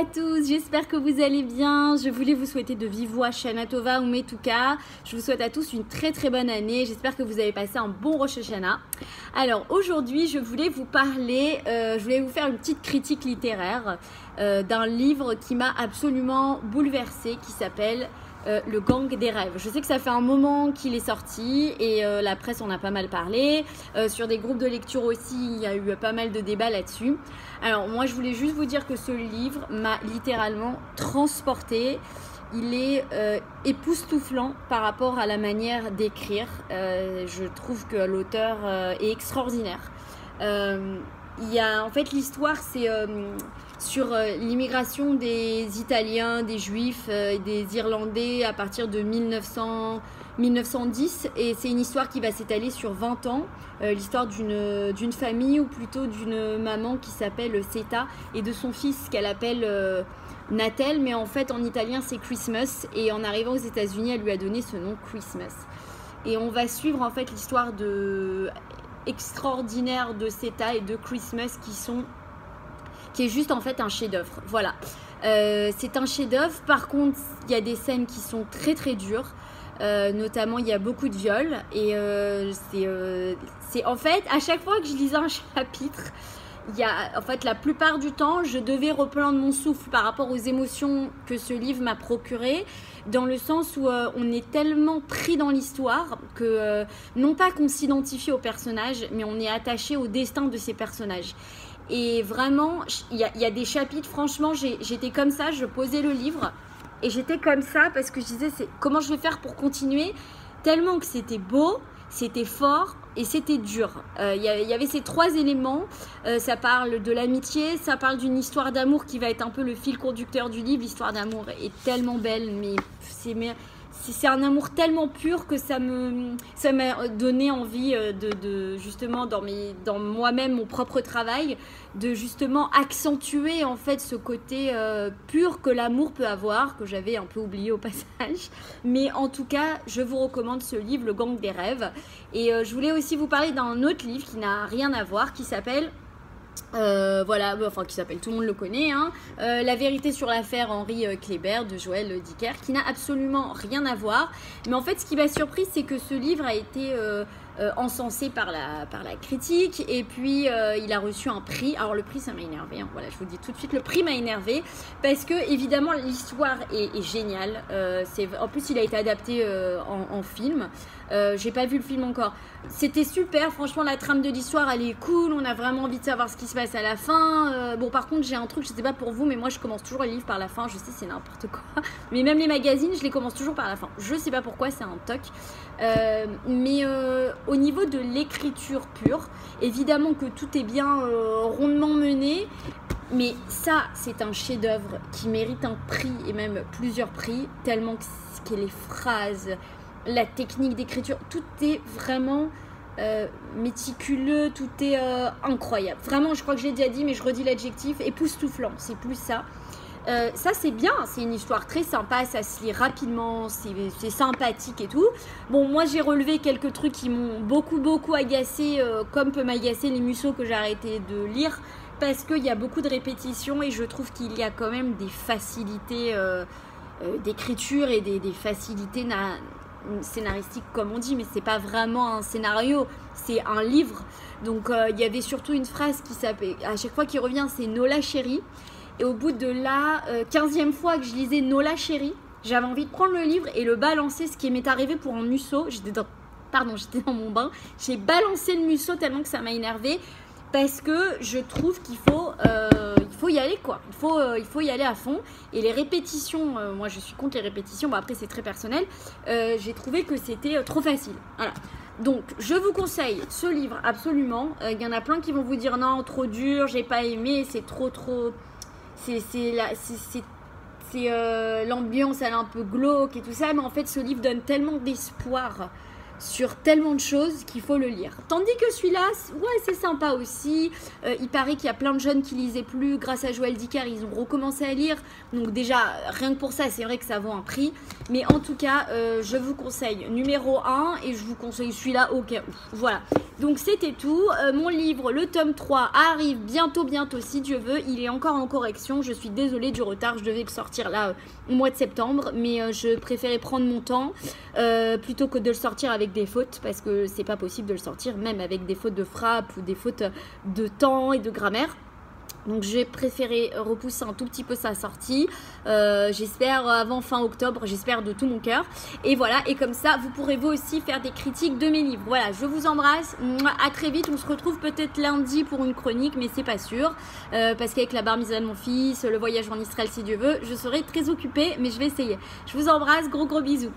à tous, j'espère que vous allez bien. Je voulais vous souhaiter de vive voix Shana Tova ou Metuka. Je vous souhaite à tous une très très bonne année. J'espère que vous avez passé un bon Rosh Hashanah. Alors aujourd'hui, je voulais vous parler, je voulais vous faire une petite critique littéraire d'un livre qui m'a absolument bouleversée, qui s'appelle Le Gang des rêves. Je sais que ça fait un moment qu'il est sorti et la presse en a pas mal parlé. Sur des groupes de lecture aussi, il y a eu pas mal de débats là-dessus. Alors moi, je voulais juste vous dire que ce livre m'a littéralement transportée. Il est époustouflant par rapport à la manière d'écrire. Je trouve que l'auteur est extraordinaire. Il y a, en fait, l'histoire, c'est sur l'immigration des Italiens, des Juifs, des Irlandais à partir de 1910. Et c'est une histoire qui va s'étaler sur 20 ans. L'histoire d'une famille, ou plutôt d'une maman qui s'appelle Seta, et de son fils qu'elle appelle Natel. Mais en fait, en italien, c'est Christmas. Et en arrivant aux États-Unis, elle lui a donné ce nom Christmas. Et on va suivre en fait l'histoire extraordinaire de Seta et de Christmas qui est juste en fait un chef-d'œuvre. Voilà, c'est un chef-d'œuvre. Par contre, il y a des scènes qui sont très très dures, notamment il y a beaucoup de viols et c'est en fait à chaque fois que je lisais un chapitre, il y a en fait la plupart du temps je devais reprendre mon souffle par rapport aux émotions que ce livre m'a procuré, dans le sens où on est tellement pris dans l'histoire que non pas qu'on s'identifie aux personnages, mais on est attaché au destin de ces personnages. Et vraiment, il y a des chapitres, franchement, j'étais comme ça, je posais le livre et j'étais comme ça parce que je disais comment je vais faire pour continuer, tellement que c'était beau, c'était fort et c'était dur. Il y avait ces trois éléments. Ça parle de l'amitié, ça parle d'une histoire d'amour qui va être un peu le fil conducteur du livre. L'histoire d'amour est tellement belle, mais c'est un amour tellement pur que ça m'a donné envie de justement dans moi-même, mon propre travail, de justement accentuer en fait ce côté pur que l'amour peut avoir, que j'avais un peu oublié au passage. Mais en tout cas, je vous recommande ce livre, Le Gang des rêves. Et je voulais aussi vous parler d'un autre livre qui n'a rien à voir, qui s'appelle voilà, enfin qui s'appelle, tout le monde le connaît, hein, La vérité sur l'affaire Henri Kléber de Joël Dicker, qui n'a absolument rien à voir. Mais en fait, ce qui m'a surpris, c'est que ce livre a été encensé par la critique, et puis il a reçu un prix. Alors le prix, ça m'a énervé, hein. Voilà, je vous dis tout de suite, le prix m'a énervé parce que évidemment l'histoire est géniale. En plus, il a été adapté en film. J'ai pas vu le film encore. C'était super, franchement, la trame de l'histoire elle est cool, on a vraiment envie de savoir ce qui se passe à la fin. Bon, par contre, j'ai un truc, je sais pas pour vous, mais moi je commence toujours les livres par la fin. Je sais, c'est n'importe quoi, mais même les magazines, je les commence toujours par la fin. Je sais pas pourquoi, c'est un toc. Mais au niveau de l'écriture pure, évidemment que tout est bien rondement mené. Mais ça, c'est un chef-d'œuvre qui mérite un prix, et même plusieurs prix, tellement que les phrases, la technique d'écriture, tout est vraiment méticuleux, tout est incroyable. Vraiment, je crois que j'ai déjà dit, mais je redis l'adjectif, époustouflant, c'est plus ça. Ça c'est bien, c'est une histoire très sympa, ça se lit rapidement, c'est sympathique et tout. Bon, moi j'ai relevé quelques trucs qui m'ont beaucoup agacé, comme peut m'agacer les Musso que j'ai arrêté de lire, parce qu'il y a beaucoup de répétitions et je trouve qu'il y a quand même des facilités d'écriture et des facilités scénaristiques comme on dit, mais c'est pas vraiment un scénario, c'est un livre. Donc il y avait surtout une phrase qui s'appelle, à chaque fois qui revient, c'est Nola chérie. Et au bout de la 15e fois que je lisais Nola chérie, j'avais envie de prendre le livre et le balancer, ce qui m'est arrivé pour un Musso. J'étais dans mon bain, j'ai balancé le Musso tellement que ça m'a énervé, parce que je trouve qu'il faut y aller, quoi. Il faut y aller à fond. Et les répétitions, moi je suis contre les répétitions, bon après c'est très personnel, j'ai trouvé que c'était trop facile. Voilà. Donc je vous conseille ce livre absolument. Il y en a plein qui vont vous dire non, trop dur, j'ai pas aimé, c'est trop... l'ambiance elle est un peu glauque et tout ça, mais en fait ce livre donne tellement d'espoir sur tellement de choses qu'il faut le lire. Tandis que celui-là, ouais, c'est sympa aussi. Il paraît qu'il y a plein de jeunes qui lisaient plus. Grâce à Joël Dicker, ils ont recommencé à lire. Donc déjà, rien que pour ça, c'est vrai que ça vaut un prix. Mais en tout cas, je vous conseille numéro 1 et je vous conseille celui-là au cas où. Voilà. Donc c'était tout. Mon livre, le tome 3, arrive bientôt, si Dieu veut. Il est encore en correction. Je suis désolée du retard. Je devais le sortir là au mois de septembre. Mais je préférais prendre mon temps plutôt que de le sortir avec des fautes, parce que c'est pas possible de le sortir même avec des fautes de frappe ou des fautes de temps et de grammaire. Donc j'ai préféré repousser un tout petit peu sa sortie, j'espère avant fin octobre, j'espère de tout mon cœur. Et voilà, et comme ça vous pourrez vous aussi faire des critiques de mes livres. Voilà, je vous embrasse, à très vite. On se retrouve peut-être lundi pour une chronique, mais c'est pas sûr, parce qu'avec la bar mitzvah de mon fils, le voyage en Israël si Dieu veut, je serai très occupée, mais je vais essayer. Je vous embrasse, gros bisous.